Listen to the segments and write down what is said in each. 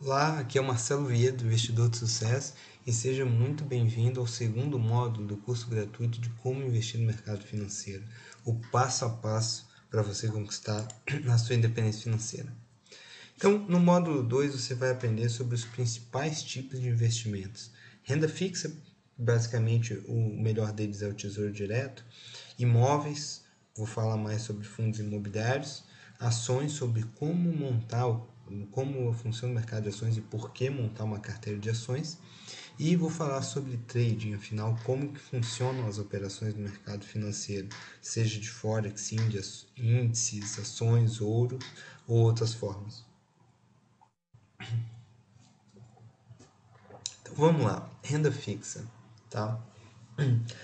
Olá, aqui é o Marcelo Vieira, do Investidor de Sucesso, e seja muito bem-vindo ao segundo módulo do curso gratuito de como investir no mercado financeiro, o passo a passo para você conquistar a sua independência financeira. Então, no módulo 2, você vai aprender sobre os principais tipos de investimentos. Renda fixa, basicamente o melhor deles é o Tesouro Direto, imóveis, vou falar mais sobre fundos imobiliários, ações, sobre como funciona o mercado de ações e por que montar uma carteira de ações, e vou falar sobre trading, afinal, como que funcionam as operações no mercado financeiro, seja de forex, índices, ações, ouro ou outras formas. Então vamos lá, renda fixa, tá?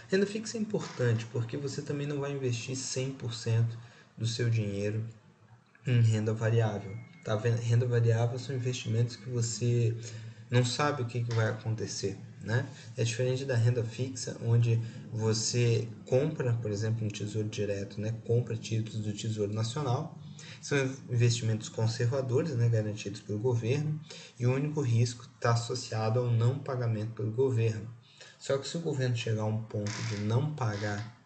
Renda fixa é importante porque você também não vai investir 100% do seu dinheiro em renda variável. Tá? Renda variável são investimentos que você não sabe o que vai acontecer. Né? É diferente da renda fixa, onde você compra, por exemplo, um tesouro direto, né? Compra títulos do Tesouro Nacional. São investimentos conservadores, né? Garantidos pelo governo, e o único risco está associado ao não pagamento pelo governo. Só que se o governo chegar a um ponto de não pagar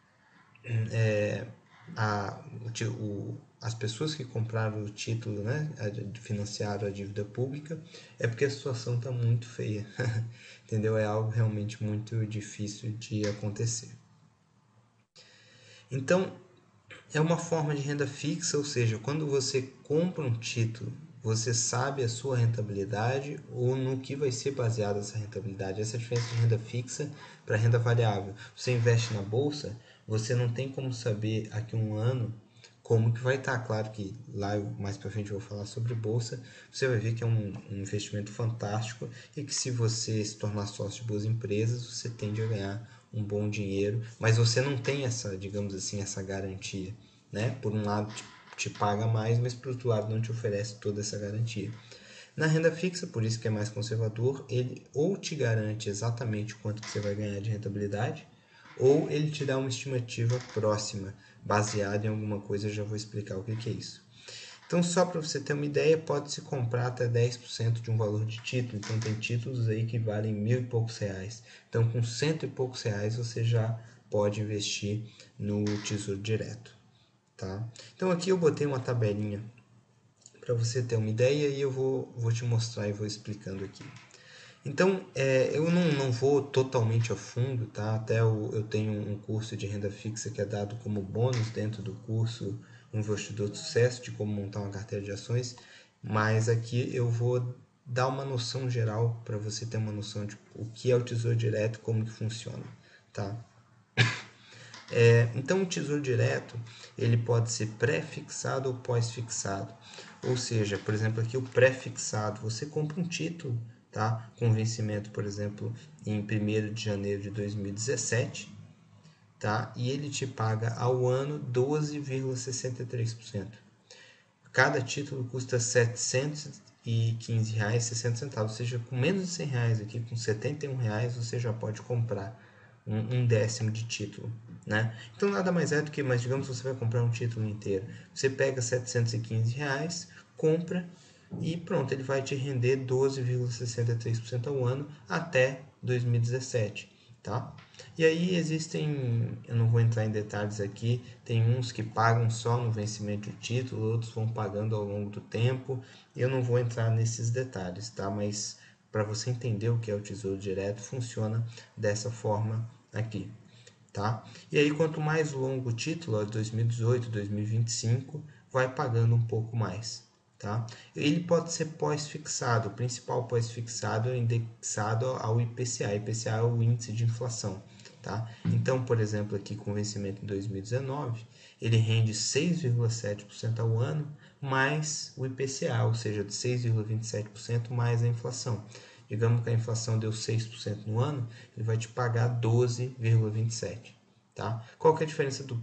as pessoas que compraram o título, né, financiaram a dívida pública, é porque a situação está muito feia, entendeu? É algo realmente muito difícil de acontecer. Então, é uma forma de renda fixa, ou seja, quando você compra um título, você sabe a sua rentabilidade ou no que vai ser baseada essa rentabilidade. Essa é a diferença de renda fixa para renda variável. Você investe na bolsa, você não tem como saber aqui um ano como que vai estar. Claro que lá mais para frente eu vou falar sobre bolsa. Você vai ver que é um investimento fantástico e que se você se tornar sócio de boas empresas, você tende a ganhar um bom dinheiro, mas você não tem essa, digamos assim, essa garantia, né? Por um lado te paga mais, mas por outro lado não te oferece toda essa garantia. Na renda fixa, por isso que é mais conservador, ele ou te garante exatamente quanto que você vai ganhar de rentabilidade, ou ele te dá uma estimativa próxima, baseada em alguma coisa, eu já vou explicar o que é isso. Então, só para você ter uma ideia, pode-se comprar até 10% de um valor de título. Então, tem títulos aí que valem R$1.000 e poucos. Então, com R$100 e poucos você já pode investir no Tesouro Direto. Tá? Então, aqui eu botei uma tabelinha para você ter uma ideia e eu vou te mostrar e vou explicando aqui. Então, eu não vou totalmente a fundo, tá? Até eu tenho um curso de renda fixa que é dado como bônus dentro do curso Um Investidor de Sucesso, de como montar uma carteira de ações, mas aqui eu vou dar uma noção geral para você ter uma noção de o que é o Tesouro Direto e como que funciona, tá? Então, o Tesouro Direto ele pode ser pré-fixado ou pós-fixado. Ou seja, por exemplo, aqui o pré-fixado, você compra um título, tá? Com vencimento, por exemplo, em 1º de janeiro de 2017, tá? E ele te paga ao ano 12,63%. Cada título custa R$ 715,60, ou seja, com menos de R$100 aqui, com R$71, você já pode comprar um décimo de título, né? Então nada mais é do que, mas digamos que você vai comprar um título inteiro, você pega R$715, compra e pronto, ele vai te render 12,63% ao ano até 2017, tá? E aí existem, eu não vou entrar em detalhes aqui, tem uns que pagam só no vencimento de título, outros vão pagando ao longo do tempo, eu não vou entrar nesses detalhes, tá? Mas para você entender o que é o Tesouro Direto, funciona dessa forma aqui, tá? E aí quanto mais longo o título, 2018, 2025, vai pagando um pouco mais, tá? Ele pode ser pós-fixado, o principal pós-fixado é indexado ao IPCA. IPCA é o índice de inflação, tá? Então, por exemplo, aqui com vencimento em 2019, ele rende 6,7% ao ano mais o IPCA, ou seja, de 6,27% mais a inflação. Digamos que a inflação deu 6% no ano, ele vai te pagar 12,27%. Tá? Qual que é a diferença do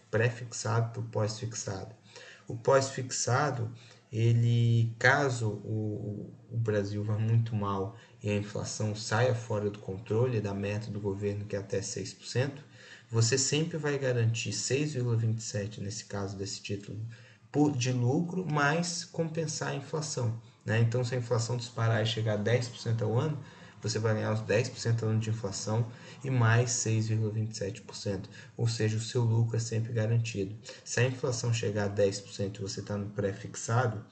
pré-fixado para o pós-fixado? O pós-fixado, ele, caso o Brasil vá muito mal e a inflação saia fora do controle da meta do governo, que é até 6%, você sempre vai garantir 6,27% nesse caso desse título de lucro, mais compensar a inflação. né? Então, se a inflação disparar e chegar a 10% ao ano, você vai ganhar os 10% ao ano de inflação e mais 6,27%. Ou seja, o seu lucro é sempre garantido. Se a inflação chegar a 10% e você está no pré-fixado,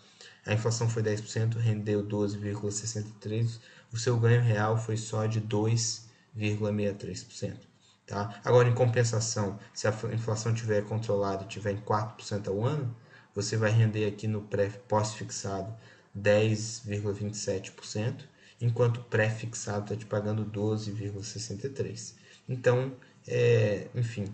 a inflação foi 10%, rendeu 12,63%, o seu ganho real foi só de 2,63%. Tá? Agora, em compensação, se a inflação estiver controlada e estiver em 4% ao ano, você vai render aqui no pós-fixado 10,27%, enquanto o pré-fixado está te pagando 12,63%. Então, enfim,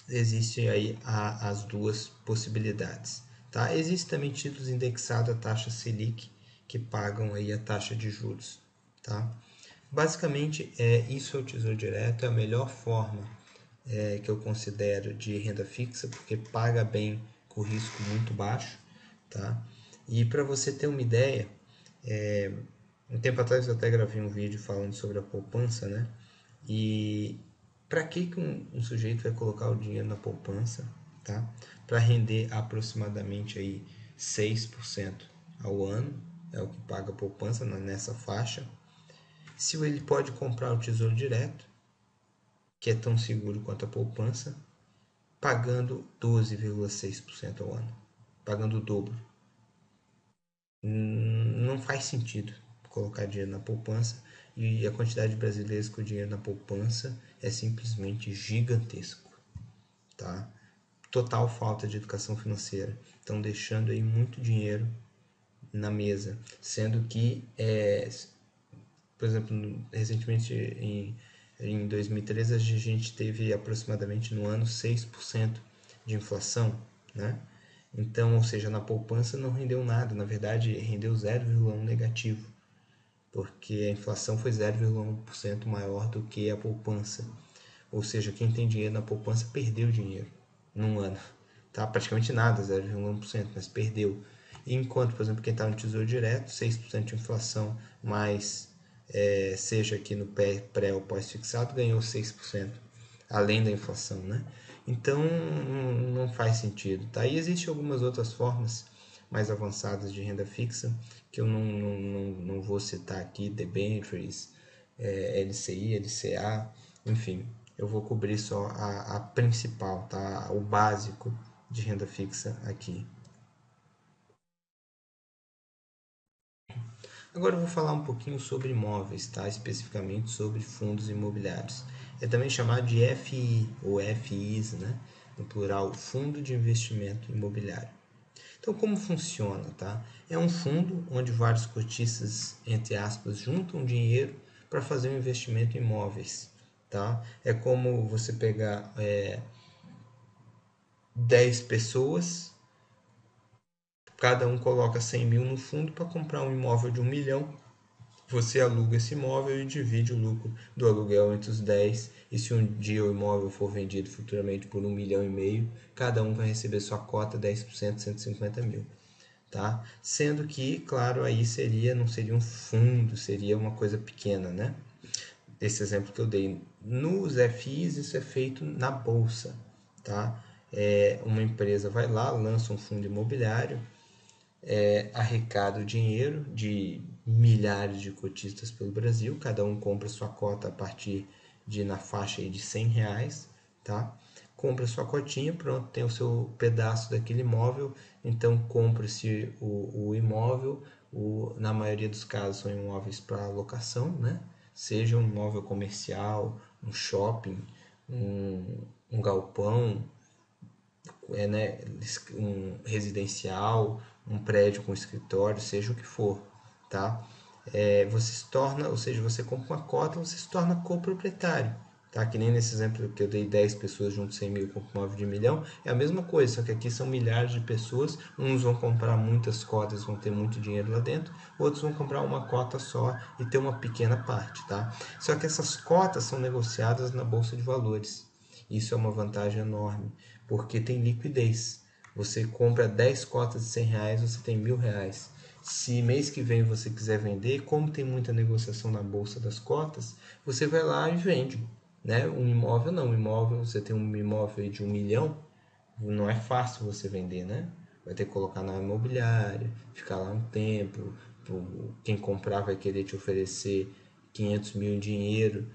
existem aí as duas possibilidades. Tá? Existe também títulos indexados à taxa Selic, que pagam aí a taxa de juros. Tá? Basicamente, isso é o Tesouro Direto, é a melhor forma que eu considero de renda fixa, porque paga bem com risco muito baixo. Tá? E para você ter uma ideia, um tempo atrás eu até gravei um vídeo falando sobre a poupança, né? E para que um sujeito vai colocar o dinheiro na poupança, tá? Para render aproximadamente aí 6% ao ano, é o que paga a poupança nessa faixa. Se ele pode comprar o Tesouro Direto, que é tão seguro quanto a poupança, pagando 12,6% ao ano, pagando o dobro. Não faz sentido colocar dinheiro na poupança, e a quantidade de brasileiros com dinheiro na poupança é simplesmente gigantesco, tá? Total falta de educação financeira, estão deixando aí muito dinheiro na mesa, sendo que por exemplo, recentemente em 2013 a gente teve aproximadamente no ano 6% de inflação, né? Então, ou seja, na poupança não rendeu nada, na verdade rendeu 0,1 negativo, porque a inflação foi 0,1% maior do que a poupança. Ou seja, quem tem dinheiro na poupança perdeu dinheiro num ano. Tá? Praticamente nada, 0,1%, mas perdeu. Enquanto, por exemplo, quem está no Tesouro Direto, 6% de inflação, mais seja aqui no pré ou pós-fixado, ganhou 6%, além da inflação, né? Então, não faz sentido, tá? E existem algumas outras formas mais avançadas de renda fixa, que eu não vou citar aqui, debentures, LCI, LCA, enfim, eu vou cobrir só a principal, tá? O básico de renda fixa aqui. Agora eu vou falar um pouquinho sobre imóveis, tá? Especificamente sobre fundos imobiliários. É também chamado de FI ou FIs, né? No plural, Fundo de Investimento Imobiliário. Então, como funciona, tá? É um fundo onde vários cotistas, entre aspas, juntam dinheiro para fazer um investimento em imóveis, tá? É como você pegar 10 pessoas, cada um coloca 100 mil no fundo para comprar um imóvel de 1 milhão. Você aluga esse imóvel e divide o lucro do aluguel entre os 10. E se um dia o imóvel for vendido futuramente por 1,5 milhão, cada um vai receber sua cota, 10%, 150 mil. Tá? Sendo que, claro, aí não seria um fundo, seria uma coisa pequena, né? Esse exemplo que eu dei. Nos FIs, isso é feito na bolsa, tá? Uma empresa vai lá, lança um fundo imobiliário, arrecada o dinheiro de milhares de cotistas pelo Brasil, cada um compra sua cota a partir de na faixa aí de R$100, tá? Compra sua cotinha, pronto, tem o seu pedaço daquele imóvel, então compra-se o imóvel, na maioria dos casos são imóveis para locação, né? Seja um imóvel comercial, um shopping, um galpão, né, um residencial, um prédio com escritório, seja o que for, tá? Você se torna, ou seja, você compra uma cota, você se torna coproprietário, tá? Que nem nesse exemplo que eu dei, 10 pessoas junto 100 mil com 9 de milhão, é a mesma coisa, só que aqui são milhares de pessoas, uns vão comprar muitas cotas, vão ter muito dinheiro lá dentro, outros vão comprar uma cota só e ter uma pequena parte, tá? Só que essas cotas são negociadas na Bolsa de Valores. Isso é uma vantagem enorme, porque tem liquidez. Você compra 10 cotas de R$100, você tem R$1.000. Se mês que vem você quiser vender, como tem muita negociação na bolsa das cotas, você vai lá e vende. Né? Um imóvel não, você tem um imóvel de 1 milhão, não é fácil você vender, né? vai ter que colocar na imobiliária, ficar lá um tempo, quem comprar vai querer te oferecer 500 mil em dinheiro,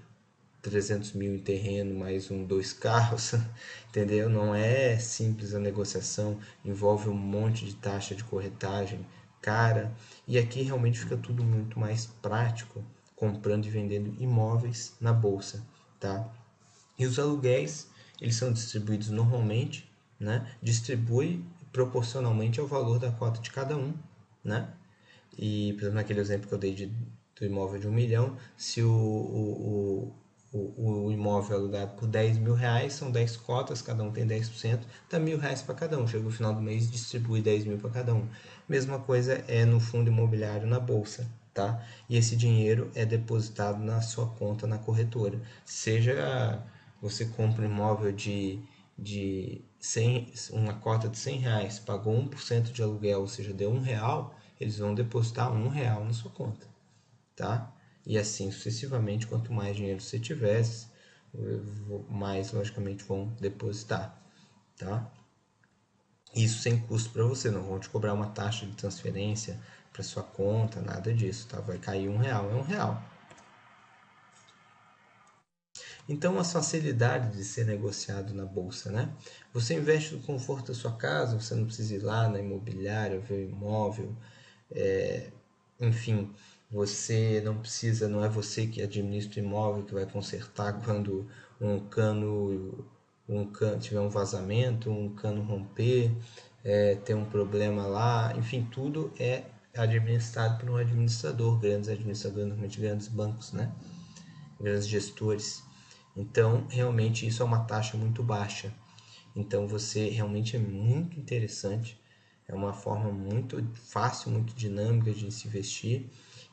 300 mil em terreno, mais dois carros, entendeu? Não é simples a negociação, envolve um monte de taxa de corretagem cara, e aqui realmente fica tudo muito mais prático, comprando e vendendo imóveis na bolsa, tá? E os aluguéis, eles são distribuídos normalmente, né? Distribui proporcionalmente ao valor da cota de cada um, né? E, por exemplo, naquele exemplo que eu dei do imóvel de 1 milhão, se o imóvel é alugado por 10 mil reais, são 10 cotas, cada um tem 10%, dá R$ 1.000 para cada um. Chega no final do mês, distribui 10 mil para cada um. Mesma coisa é no fundo imobiliário na bolsa, tá? E esse dinheiro é depositado na sua conta na corretora. Seja você compra um imóvel de 100, uma cota de R$ 100, pagou 1% de aluguel, ou seja, deu R$ 1, eles vão depositar R$ 1 na sua conta, tá? E assim sucessivamente, quanto mais dinheiro você tivesse, mais logicamente vão depositar, tá? Isso sem custo para você, não vão te cobrar uma taxa de transferência para sua conta, nada disso, tá? Vai cair R$ 1, é R$ 1. Então, as facilidades de ser negociado na bolsa, né? Você investe no conforto da sua casa, você não precisa ir lá na imobiliária ver o imóvel, enfim, você não precisa, não é você que administra o imóvel que vai consertar quando tiver um vazamento, um cano romper, ter um problema lá, enfim, tudo é administrado por um administrador, grandes administradores, normalmente grandes bancos, né? Grandes gestores. Então, realmente isso é uma taxa muito baixa. Então, você realmente é muito interessante. É uma forma muito fácil, muito dinâmica de se investir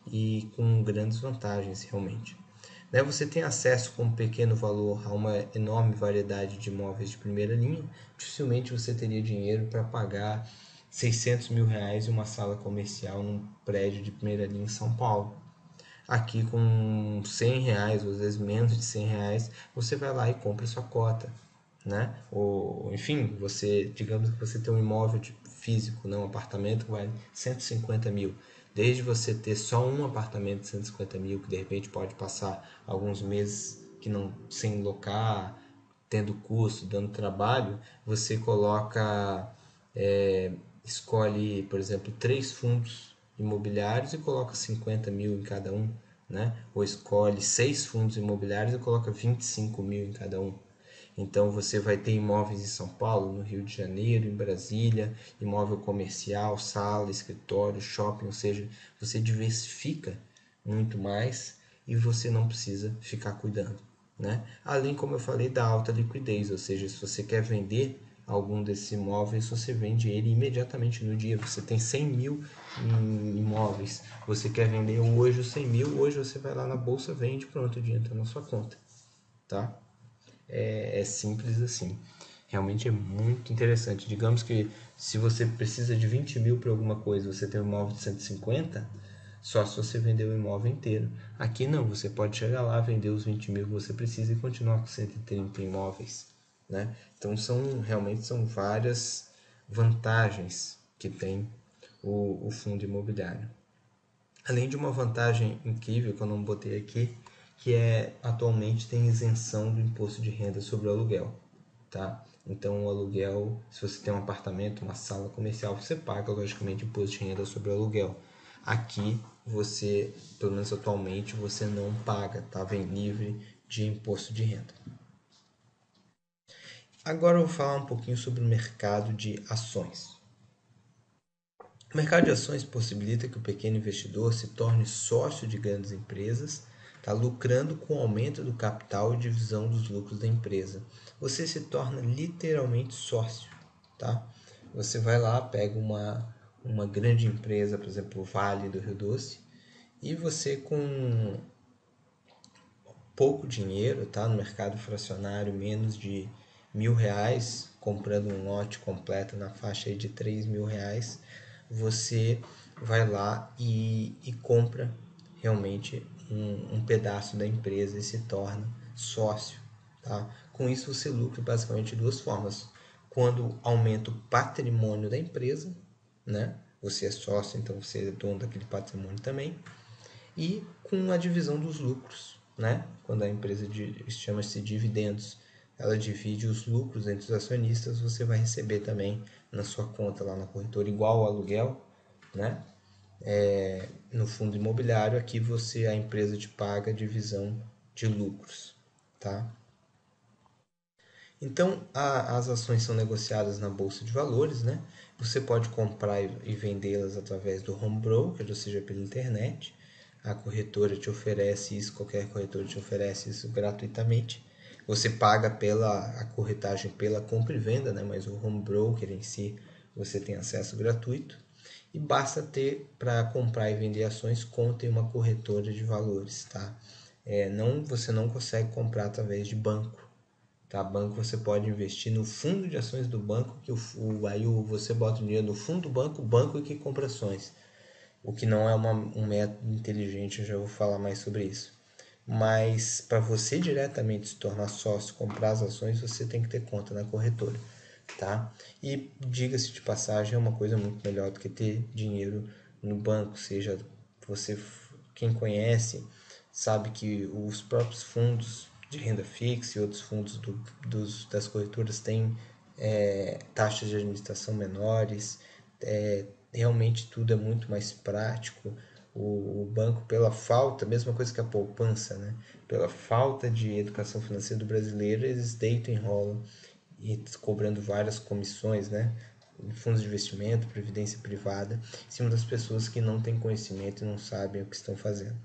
e com grandes vantagens, realmente. Né? Você tem acesso com um pequeno valor a uma enorme variedade de imóveis de primeira linha. Dificilmente você teria dinheiro para pagar R$ 600 mil em uma sala comercial num prédio de primeira linha em São Paulo. Aqui com R$ 100, ou às vezes menos de R$ 100, você vai lá e compra sua cota, né? Ou, enfim, digamos que você tem um imóvel físico, né? Um apartamento que vale 150 mil. Desde você ter só um apartamento de 150 mil, que de repente pode passar alguns meses que não, sem locar, tendo custo, dando trabalho, você coloca, escolhe, por exemplo, 3 fundos imobiliários e coloca 50 mil em cada um, né? Ou escolhe 6 fundos imobiliários e coloca 25 mil em cada um. Então você vai ter imóveis em São Paulo, no Rio de Janeiro, em Brasília, imóvel comercial, sala, escritório, shopping, ou seja, você diversifica muito mais e você não precisa ficar cuidando, né? Além, como eu falei, da alta liquidez, ou seja, se você quer vender algum desses imóveis, você vende ele imediatamente no dia. Você tem 100 mil em imóveis, você quer vender hoje os 100 mil, hoje você vai lá na bolsa, vende, pronto, o dinheiro está na sua conta, tá? É simples assim. Realmente é muito interessante. Digamos que se você precisa de 20 mil para alguma coisa, você tem um imóvel de 150, só se você vender o imóvel inteiro. Aqui não, você pode chegar lá, vender os 20 mil que você precisa e continuar com 130 imóveis, né? Então realmente são várias vantagens que tem o fundo imobiliário. Além de uma vantagem incrível que eu não botei aqui, que é atualmente tem isenção do imposto de renda sobre o aluguel, tá? Então o aluguel, se você tem um apartamento, uma sala comercial, você paga logicamente imposto de renda sobre o aluguel. Aqui você, pelo menos atualmente, você não paga, tá? Vem livre de imposto de renda. Agora eu vou falar um pouquinho sobre o mercado de ações. O mercado de ações possibilita que o pequeno investidor se torne sócio de grandes empresas, tá lucrando com o aumento do capital e divisão dos lucros da empresa. Você se torna literalmente sócio, tá? Você vai lá, pega uma grande empresa, por exemplo, o Vale do Rio Doce, e você com pouco dinheiro, tá? No mercado fracionário, menos de R$ 1.000, comprando um lote completo na faixa aí de R$ 3.000, você vai lá e compra realmente um pedaço da empresa e se torna sócio, tá? Com isso você lucra basicamente de duas formas. quando aumenta o patrimônio da empresa, né? Você é sócio, então você é dono daquele patrimônio também. E com a divisão dos lucros, né? Quando a empresa chama-se dividendos, ela divide os lucros entre os acionistas, você vai receber também na sua conta lá na corretora, igual ao aluguel, né? No fundo imobiliário, aqui a empresa te paga a divisão de lucros, tá? Então, as ações são negociadas na bolsa de valores, né? Você pode comprar e vendê-las através do home broker, ou seja, pela internet. A corretora te oferece isso, qualquer corretora te oferece isso gratuitamente. Você paga a corretagem pela compra e venda, né? Mas o home broker em si você tem acesso gratuito. E basta ter para comprar e vender ações, conta em uma corretora de valores, tá? Você não consegue comprar através de banco. Tá? Banco você pode investir no fundo de ações do banco, que aí você bota o dinheiro no fundo do banco, o banco é que compra ações. O que não é um método inteligente, eu já vou falar mais sobre isso. Mas para você diretamente se tornar sócio, comprar as ações, você tem que ter conta na corretora. Tá? E diga-se de passagem, é uma coisa muito melhor do que ter dinheiro no banco, seja você, quem conhece, sabe que os próprios fundos de renda fixa e outros fundos das corretoras têm taxas de administração menores, realmente tudo é muito mais prático. O banco, pela falta, mesma coisa que a poupança, né? Pela falta de educação financeira do brasileiro, eles deitam e enrolam e cobrando várias comissões, né? Fundos de investimento, previdência privada, em cima das pessoas que não têm conhecimento e não sabem o que estão fazendo.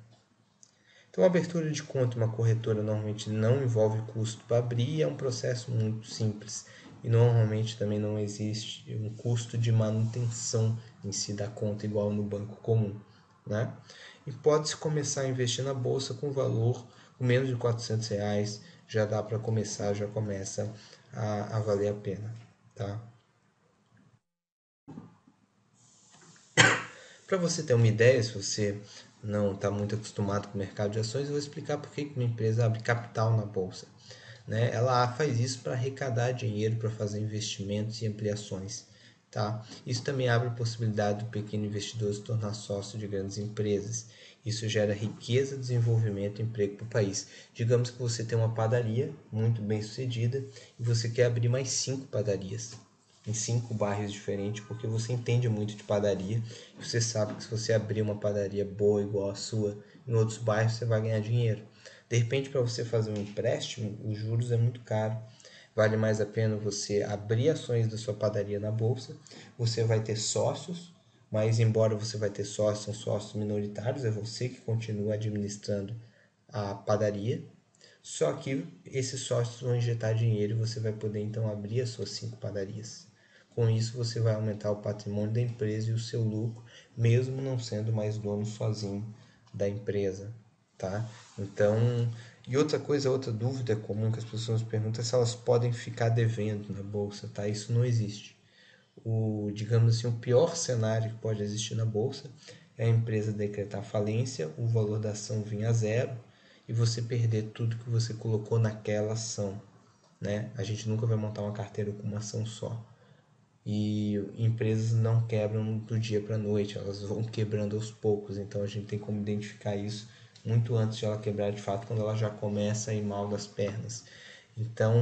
Então, a abertura de conta em uma corretora normalmente não envolve custo para abrir e é um processo muito simples. E normalmente também não existe um custo de manutenção em si da conta igual no banco comum, né? E pode-se começar a investir na bolsa com valor com menos de R$ 400, já dá para começar, já começa a valer a pena, tá? Para você ter uma ideia, se você não está muito acostumado com o mercado de ações, eu vou explicar por que uma empresa abre capital na bolsa. Né? Ela faz isso para arrecadar dinheiro, para fazer investimentos e ampliações. Tá? Isso também abre a possibilidade do pequeno investidor se tornar sócio de grandes empresas. Isso gera riqueza, desenvolvimento e emprego para o país. Digamos que você tem uma padaria muito bem sucedida e você quer abrir mais 5 padarias em 5 bairros diferentes, porque você entende muito de padaria. E você sabe que se você abrir uma padaria boa igual a sua em outros bairros, você vai ganhar dinheiro. De repente, para você fazer um empréstimo, os juros é muito caro. Vale mais a pena você abrir ações da sua padaria na bolsa. Você vai ter sócios, mas embora você vai ter sócios, são sócios minoritários, é você que continua administrando a padaria. Só que esses sócios vão injetar dinheiro e você vai poder então abrir as suas 5 padarias. Com isso, você vai aumentar o patrimônio da empresa e o seu lucro, mesmo não sendo mais dono sozinho da empresa, tá? Então, e outra coisa, outra dúvida comum que as pessoas perguntam é se elas podem ficar devendo na bolsa, tá? Isso não existe. Digamos assim, o pior cenário que pode existir na bolsa é a empresa decretar falência, o valor da ação vir a zero e você perder tudo que você colocou naquela ação, né? A gente nunca vai montar uma carteira com uma ação só. E empresas não quebram do dia para a noite, elas vão quebrando aos poucos, então a gente tem como identificar isso muito antes de ela quebrar de fato, quando ela já começa a ir mal das pernas. Então,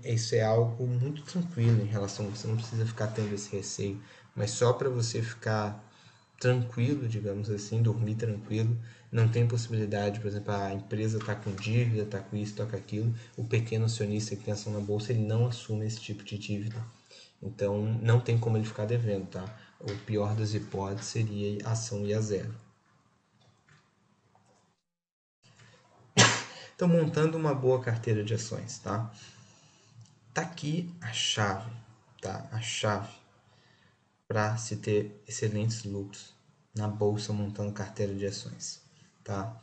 isso é algo muito tranquilo em relação, você não precisa ficar tendo esse receio, mas só para você ficar tranquilo, digamos assim, dormir tranquilo, não tem possibilidade, por exemplo, a empresa está com dívida, está com isso, está com aquilo, o pequeno acionista que tem ação na bolsa, ele não assume esse tipo de dívida. Então, não tem como ele ficar devendo, tá? O pior das hipóteses seria a ação ir a zero. Então, montando uma boa carteira de ações, tá? Tá aqui a chave, tá? A chave para se ter excelentes lucros na bolsa montando carteira de ações, tá?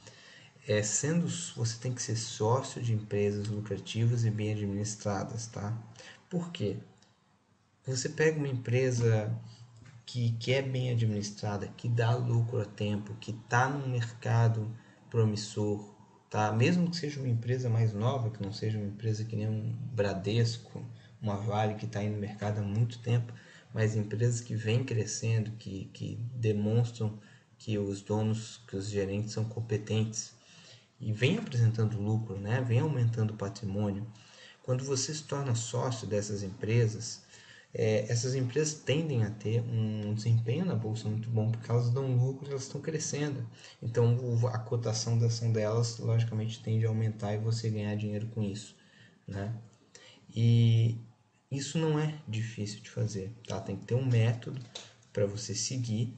Você tem que ser sócio de empresas lucrativas e bem administradas, tá? Por quê? Você pega uma empresa que é bem administrada, que dá lucro a tempo, que está num mercado promissor, tá? Mesmo que seja uma empresa mais nova, que não seja uma empresa que nem um Bradesco, uma Vale que está aí no mercado há muito tempo, mas empresas que vêm crescendo, que demonstram que os donos, que os gerentes são competentes e vem apresentando lucro, né? Vem aumentando o patrimônio. Quando você se torna sócio dessas empresas, essas empresas tendem a ter um desempenho na bolsa muito bom, porque elas dão lucro, elas estão crescendo. Então a cotação da ação delas, logicamente, tende a aumentar e você ganhar dinheiro com isso, né? E isso não é difícil de fazer, tá? Tem que ter um método para você seguir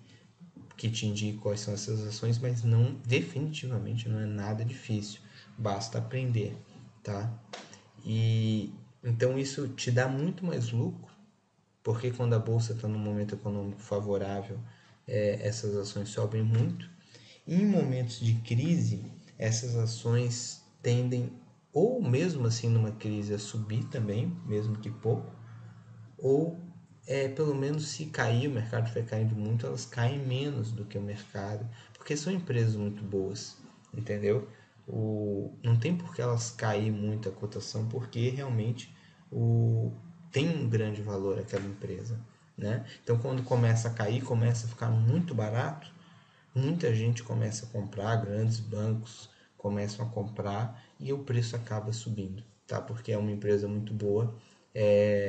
que te indique quais são essas ações, mas não, definitivamente não é nada difícil, basta aprender, tá? E então isso te dá muito mais lucro, porque quando a bolsa está num momento econômico favorável, essas ações sobem muito. E em momentos de crise, essas ações tendem, ou mesmo assim numa crise, a subir também, mesmo que pouco, ou pelo menos se cair, o mercado estiver caindo muito, elas caem menos do que o mercado, porque são empresas muito boas, entendeu? Não tem por que elas cair muito a cotação, porque realmente tem um grande valor aquela empresa, né? Então quando começa a cair, começa a ficar muito barato, muita gente começa a comprar, grandes bancos começam a comprar e o preço acaba subindo, tá? Porque é uma empresa muito boa.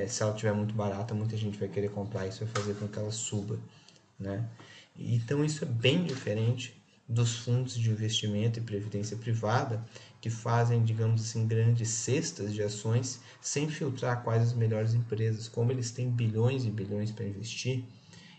Se ela estiver muito barata, muita gente vai querer comprar, isso vai fazer com que ela suba, né? Então isso é bem diferente dos fundos de investimento e previdência privada que fazem, digamos assim, grandes cestas de ações sem filtrar quais as melhores empresas. Como eles têm bilhões e bilhões para investir,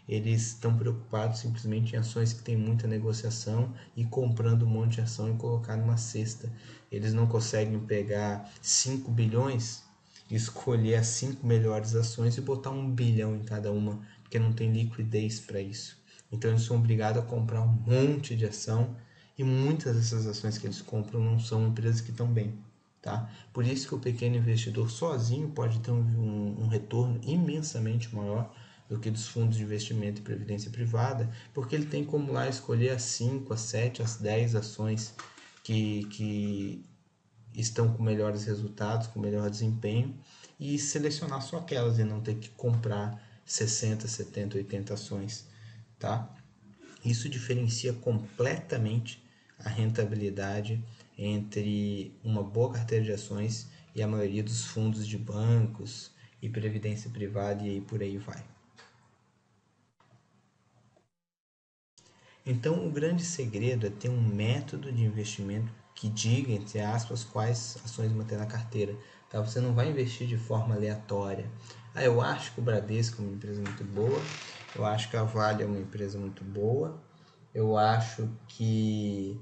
eles estão preocupados simplesmente em ações que têm muita negociação e comprando um monte de ação e colocar numa cesta. Eles não conseguem pegar 5 bilhões, escolher as 5 melhores ações e botar 1 bilhão em cada uma, porque não tem liquidez para isso. Então eles são obrigados a comprar um monte de ação e muitas dessas ações que eles compram não são empresas que estão bem. Tá? Por isso que o pequeno investidor sozinho pode ter um retorno imensamente maior do que dos fundos de investimento e previdência privada, porque ele tem como lá escolher as 5, as 7, as 10 ações que estão com melhores resultados, com melhor desempenho, e selecionar só aquelas e não ter que comprar 60, 70, 80 ações. Tá? Isso diferencia completamente a rentabilidade entre uma boa carteira de ações e a maioria dos fundos de bancos e previdência privada e aí por aí vai. Então, o grande segredo é ter um método de investimento que diga, entre aspas, quais ações manter na carteira. Tá? Você não vai investir de forma aleatória. Eu acho que o Bradesco é uma empresa muito boa, eu acho que a Vale é uma empresa muito boa, eu acho que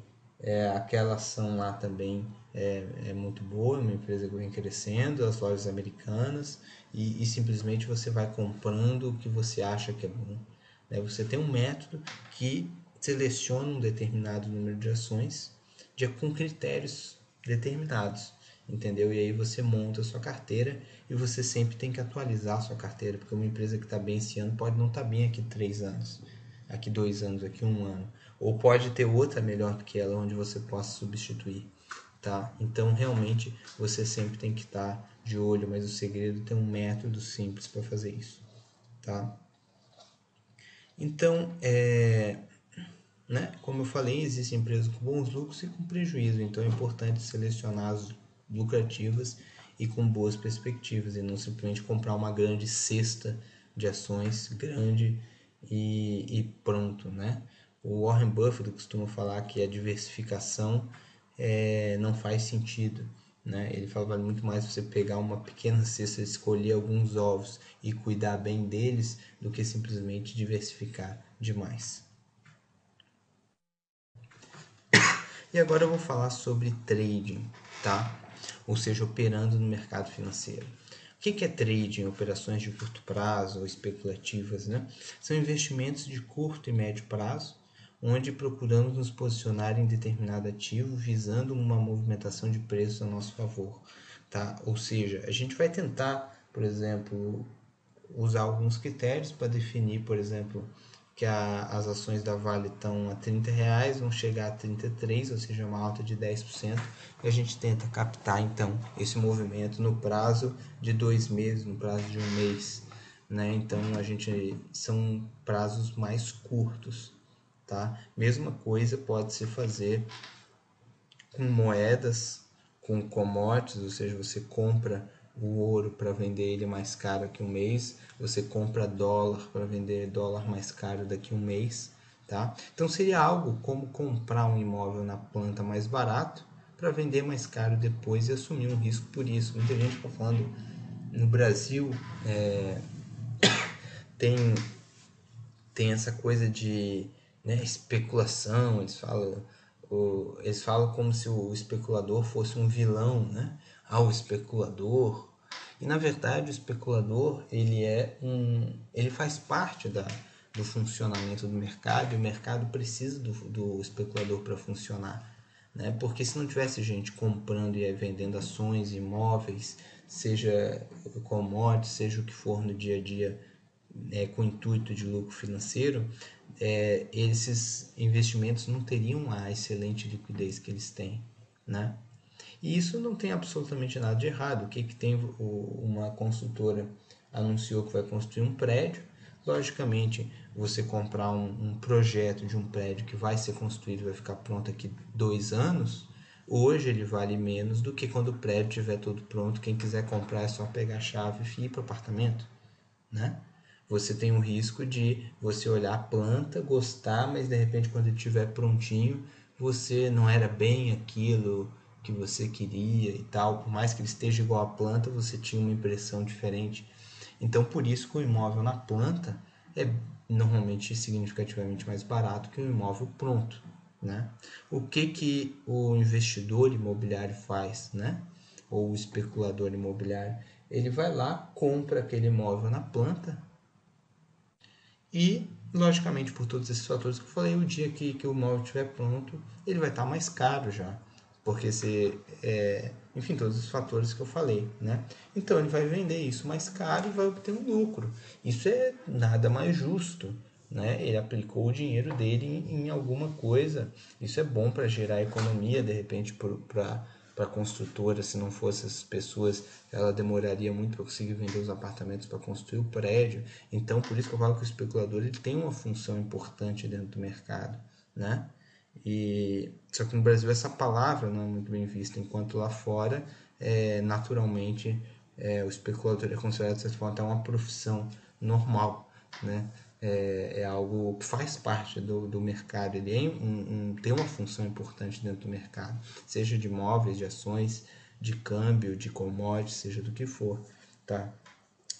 aquela ação lá também é muito boa, é uma empresa que vem crescendo, as lojas americanas, e simplesmente você vai comprando o que você acha que é bom. Você tem um método que seleciona um determinado número de ações com critérios determinados, entendeu? E aí você monta a sua carteira e você sempre tem que atualizar a sua carteira, porque uma empresa que está bem esse ano pode não estar bem aqui 3 anos, aqui 2 anos, aqui 1 ano, ou pode ter outra melhor do que ela onde você possa substituir, tá? Então realmente você sempre tem que estar de olho, mas o segredo é ter um método simples para fazer isso, tá? Então, né? Como eu falei, existem empresas com bons lucros e com prejuízo, então é importante selecionar as lucrativas e com boas perspectivas, e não simplesmente comprar uma grande cesta de ações grande e pronto, né? O Warren Buffett costuma falar que a diversificação não faz sentido, né? Ele fala que vale muito mais você pegar uma pequena cesta, escolher alguns ovos e cuidar bem deles do que simplesmente diversificar demais. E agora eu vou falar sobre trading, tá? Ou seja, operando no mercado financeiro. O que é trading? Operações de curto prazo ou especulativas, né? São investimentos de curto e médio prazo, onde procuramos nos posicionar em determinado ativo visando uma movimentação de preço a nosso favor, tá? Ou seja, a gente vai tentar, por exemplo, usar alguns critérios para definir, por exemplo, que as ações da Vale estão a R$ 30, vão chegar a 33, ou seja, uma alta de 10%, e a gente tenta captar então esse movimento no prazo de 2 meses, no prazo de um mês, né? Então são prazos mais curtos, tá? Mesma coisa pode se fazer com moedas, com commodities, ou seja, você compra o ouro para vender ele mais caro daqui a um mês, você compra dólar para vender dólar mais caro daqui a um mês, tá? Então seria algo como comprar um imóvel na planta mais barato para vender mais caro depois e assumir um risco por isso. Muita gente está falando no Brasil tem tem essa coisa de, né, especulação, eles falam como se o especulador fosse um vilão, né? O especulador. E na verdade o especulador ele faz parte do funcionamento do mercado, e o mercado precisa do especulador para funcionar, né? Porque se não tivesse gente comprando e vendendo ações, imóveis, seja commodities, seja o que for no dia a dia, com o intuito de lucro financeiro, esses investimentos não teriam a excelente liquidez que eles têm, né? E isso não tem absolutamente nada de errado. O que tem? Uma construtora anunciou que vai construir um prédio. Logicamente, você comprar um projeto de um prédio que vai ser construído, vai ficar pronto aqui 2 anos, hoje ele vale menos do que quando o prédio estiver todo pronto. Quem quiser comprar é só pegar a chave e ir para o apartamento, né? Você tem o risco de você olhar a planta, gostar, mas de repente quando ele estiver prontinho, você não era bem aquilo que você queria e tal. Por mais que ele esteja igual à planta, você tinha uma impressão diferente. Então, por isso que o imóvel na planta é normalmente significativamente mais barato que o imóvel pronto, né? O que o investidor imobiliário faz, né? Ou o especulador imobiliário? Ele vai lá, compra aquele imóvel na planta e, logicamente, por todos esses fatores que eu falei, o dia que o imóvel estiver pronto, ele vai estar mais caro já. Porque enfim, todos os fatores que eu falei, né? Então ele vai vender isso mais caro e vai obter um lucro. Isso é nada mais justo, né? Ele aplicou o dinheiro dele em alguma coisa. Isso é bom para gerar economia, de repente, para a construtora. Se não fosse essas pessoas, ela demoraria muito para conseguir vender os apartamentos para construir o prédio. Então, por isso que eu falo que o especulador ele tem uma função importante dentro do mercado, né? Só que no Brasil essa palavra não é muito bem vista, enquanto lá fora, naturalmente, o especulador é considerado, de certa forma, até uma profissão normal, né? É algo que faz parte do mercado, ele tem uma função importante dentro do mercado, seja de imóveis, de ações, de câmbio, de commodities, seja do que for, tá?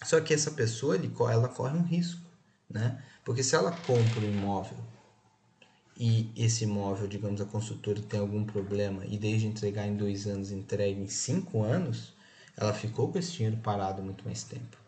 Só que essa pessoa, ela corre um risco, né? Porque se ela compra um imóvel e esse imóvel, digamos, a construtora tem algum problema e desde entregar em 2 anos, entrega em 5 anos, ela ficou com esse dinheiro parado muito mais tempo.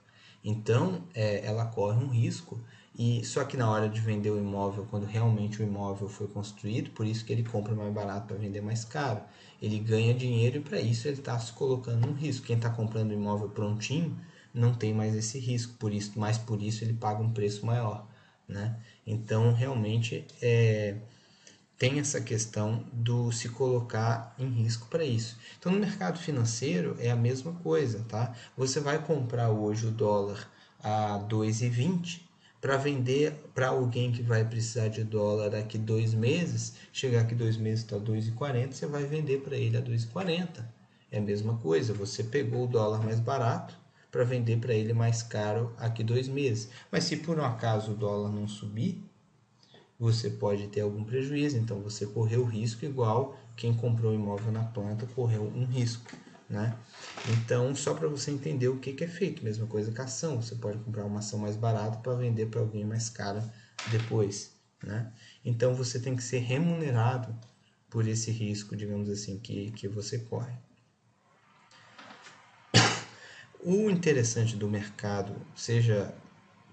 Então, ela corre um risco, e só que na hora de vender o imóvel, quando realmente o imóvel foi construído, por isso que ele compra mais barato para vender mais caro. Ele ganha dinheiro e para isso ele está se colocando um risco. Quem está comprando o imóvel prontinho não tem mais esse risco, mas por isso ele paga um preço maior, né? Então, realmente, tem essa questão do se colocar em risco para isso. Então, no mercado financeiro é a mesma coisa, tá? Você vai comprar hoje o dólar a 2,20 para vender para alguém que vai precisar de dólar daqui 2 meses, chegar aqui 2 meses está 2,40, você vai vender para ele a 2,40. É a mesma coisa, você pegou o dólar mais barato para vender para ele mais caro aqui 2 meses. Mas se por um acaso o dólar não subir, você pode ter algum prejuízo, então você correu o risco igual quem comprou o imóvel na planta correu um risco, né? Então, só para você entender o que é feito, mesma coisa com a ação, você pode comprar uma ação mais barata para vender para alguém mais cara depois, né? Então, você tem que ser remunerado por esse risco, digamos assim, que você corre. O interessante do mercado, seja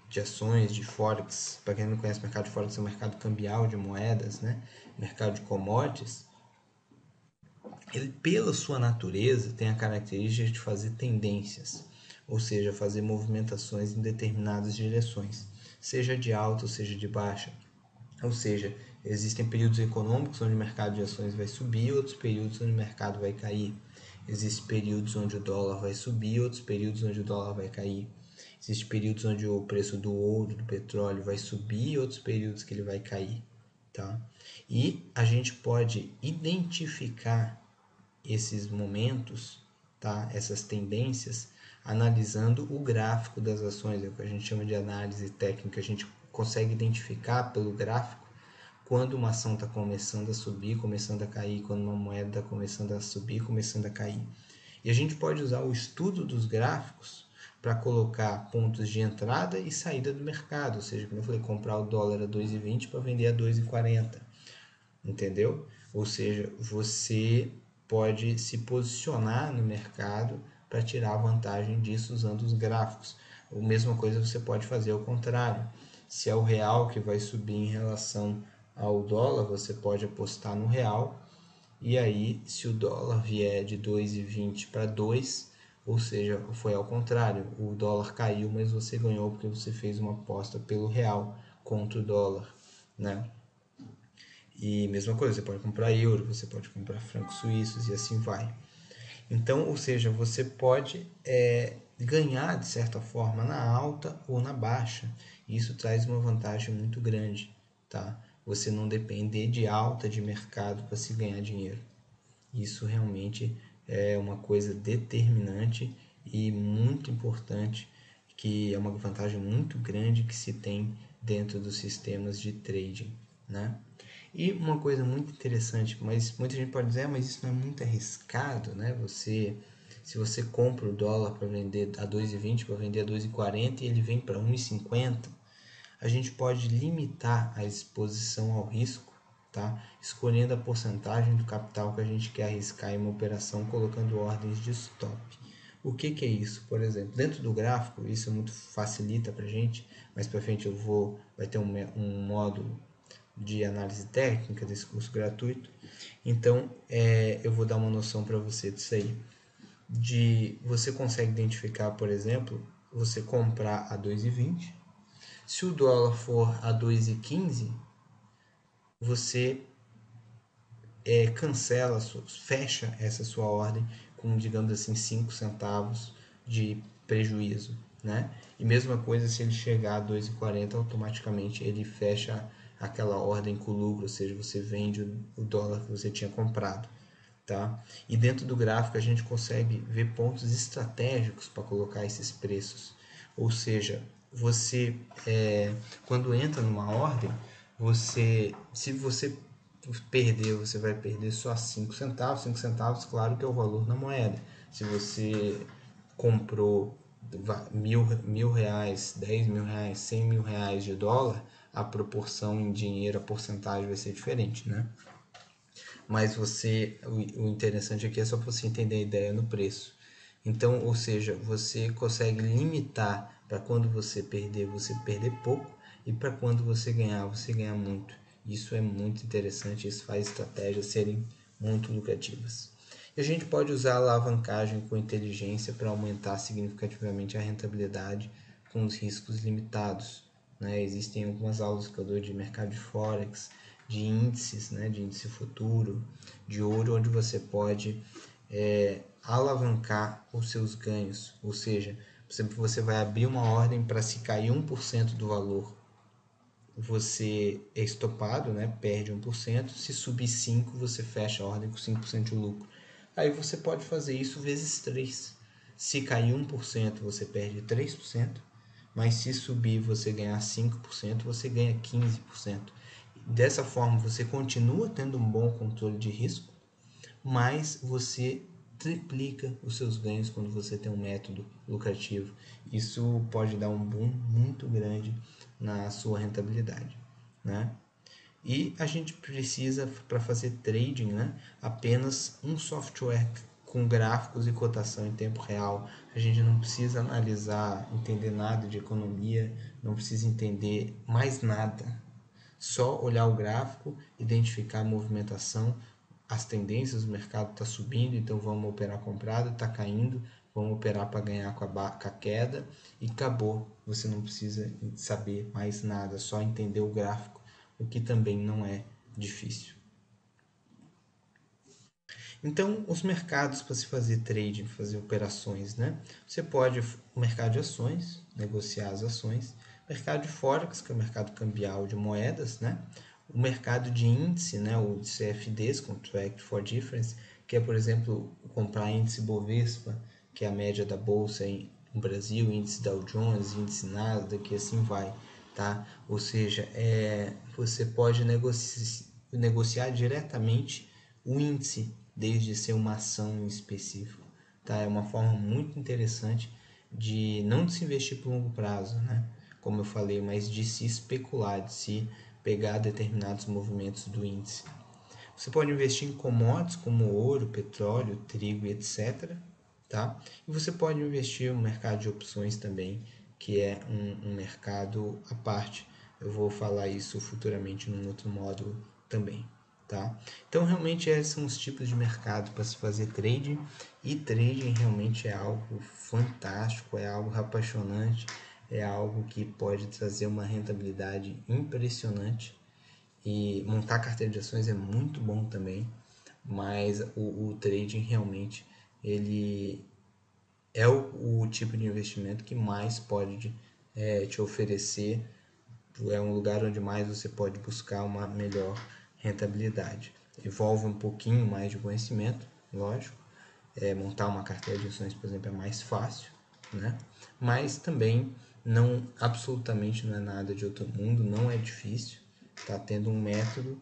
de ações, de Forex, para quem não conhece, o mercado de Forex é um mercado cambial de moedas, né? Mercado de commodities, ele, pela sua natureza, tem a característica de fazer tendências, ou seja, fazer movimentações em determinadas direções. seja de alta ou seja de baixa. Ou seja, existem períodos econômicos onde o mercado de ações vai subir, outros períodos onde o mercado vai cair. Existem períodos onde o dólar vai subir, outros períodos onde o dólar vai cair. Existem períodos onde o preço do ouro, do petróleo vai subir, outros períodos que ele vai cair. Tá? E a gente pode identificar esses momentos, tá? Essas tendências, analisando o gráfico das ações, é o que a gente chama de análise técnica. A gente consegue identificar pelo gráfico quando uma ação está começando a subir, começando a cair, quando uma moeda está começando a subir, começando a cair. E a gente pode usar o estudo dos gráficos para colocar pontos de entrada e saída do mercado, ou seja, como eu falei, comprar o dólar a 2,20 para vender a 2,40, entendeu? Ou seja, você pode se posicionar no mercado para tirar vantagem disso usando os gráficos. A mesma coisa você pode fazer ao contrário. Se é o real que vai subir em relação ao dólar, você pode apostar no real. E aí, se o dólar vier de 2,20 para 2, ou seja, foi ao contrário, o dólar caiu, mas você ganhou porque você fez uma aposta pelo real contra o dólar, né? E mesma coisa, você pode comprar euro, você pode comprar francos suíços e assim vai. Então, ou seja, você pode ganhar de certa forma na alta ou na baixa. Isso traz uma vantagem muito grande, tá? Você não depender de alta de mercado para se ganhar dinheiro. Isso realmente é uma coisa determinante e muito importante, que é uma vantagem muito grande que se tem dentro dos sistemas de trading, né? E uma coisa muito interessante, mas muita gente pode dizer, mas isso não é muito arriscado, né? Se você compra o dólar para vender a 2,20 para vender a 2,40 e ele vem para 1,50, a gente pode limitar a exposição ao risco, tá? Escolhendo a porcentagem do capital que a gente quer arriscar em uma operação, colocando ordens de stop. O que é isso? Por exemplo, dentro do gráfico, isso muito facilita para a gente, mas para frente vai ter um módulo de análise técnica desse curso gratuito. Então, eu vou dar uma noção para você disso aí. Você consegue identificar, por exemplo, você comprar a 2,20. Se o dólar for a 2,15, você cancela, fecha essa sua ordem com, digamos assim, 5 centavos de prejuízo, né? E mesma coisa se ele chegar a 2,40, automaticamente ele fecha aquela ordem com lucro, ou seja, você vende o dólar que você tinha comprado, tá? E dentro do gráfico a gente consegue ver pontos estratégicos para colocar esses preços, ou seja, você quando entra numa ordem, se você perder, você vai perder só 5 centavos. 5 centavos, claro que é o valor na moeda. Se você comprou mil reais, 10 mil reais, 100 mil reais de dólar, a proporção em dinheiro, a porcentagem vai ser diferente, né? Mas o interessante aqui é só para você entender a ideia no preço. Então, ou seja, você consegue limitar para quando você perder pouco, e para quando você ganhar muito. Isso é muito interessante, isso faz estratégias serem muito lucrativas. E a gente pode usar a alavancagem com inteligência para aumentar significativamente a rentabilidade com os riscos limitados, né? Existem algumas aulas que eu dou de mercado de Forex, de índices, né? De índice futuro, de ouro, onde você pode alavancar os seus ganhos, ou seja, você vai abrir uma ordem para se cair 1% do valor, você é estopado, né? Perde 1%, se subir 5%, você fecha a ordem com 5% de lucro. Aí você pode fazer isso vezes 3. Se cair 1%, você perde 3%, mas se subir você ganhar 5%, você ganha 15%. Dessa forma, você continua tendo um bom controle de risco, mas você triplica os seus ganhos quando você tem um método lucrativo. Isso pode dar um boom muito grande na sua rentabilidade, né? E a gente precisa, para fazer trading, né, apenas um software com gráficos e cotação em tempo real. A gente não precisa analisar, entender nada de economia, não precisa entender mais nada. Só olhar o gráfico, identificar a movimentação, as tendências, o mercado está subindo, então vamos operar comprado, está caindo, vamos operar para ganhar com a queda e acabou. Você não precisa saber mais nada, só entender o gráfico, o que também não é difícil. Então, os mercados para se fazer trading, fazer operações, né? Você pode, o mercado de ações, negociar as ações, mercado de forex, que é o mercado cambial de moedas, né? O mercado de índice, né? O CFDs, Contract for Difference, que é, por exemplo, comprar índice Bovespa, que é a média da bolsa no Brasil, índice Dow Jones, índice Nasdaq, e assim vai, tá? Ou seja, você pode negociar diretamente o índice, desde ser uma ação em específico, tá? É uma forma muito interessante de não de se investir por longo prazo, né? Como eu falei, mas de se especular, de se pegar determinados movimentos do índice. Você pode investir em commodities como ouro, petróleo, trigo, etc. Tá? E você pode investir no mercado de opções também, que é um mercado à parte. Eu vou falar isso futuramente num outro módulo também. Tá? Então, realmente, esses são os tipos de mercado para se fazer trading. E trading realmente é algo fantástico, é algo apaixonante, é algo que pode trazer uma rentabilidade impressionante. E montar carteira de ações é muito bom também, mas o trading realmente ele é o tipo de investimento que mais pode te oferecer, é um lugar onde mais você pode buscar uma melhor rentabilidade. Envolve um pouquinho mais de conhecimento, lógico. Montar uma carteira de ações, por exemplo, é mais fácil, né? Mas também não absolutamente não é nada de outro mundo, não é difícil. Tá tendo um método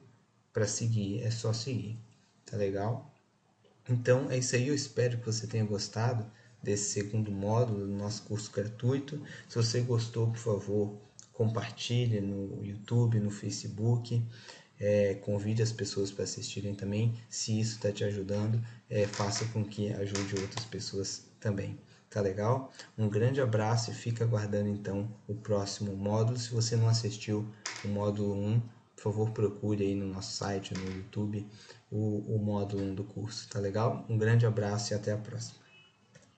para seguir, é só seguir. Tá legal? Então é isso aí, eu espero que você tenha gostado desse segundo módulo do nosso curso gratuito. Se você gostou, por favor, compartilhe no YouTube, no Facebook, convide as pessoas para assistirem também. Se isso está te ajudando, faça com que ajude outras pessoas também. Tá legal? Um grande abraço e fica aguardando então o próximo módulo. Se você não assistiu o módulo 1, por favor, procure aí no nosso site, no YouTube, o módulo 1 do curso, tá legal? Um grande abraço e até a próxima.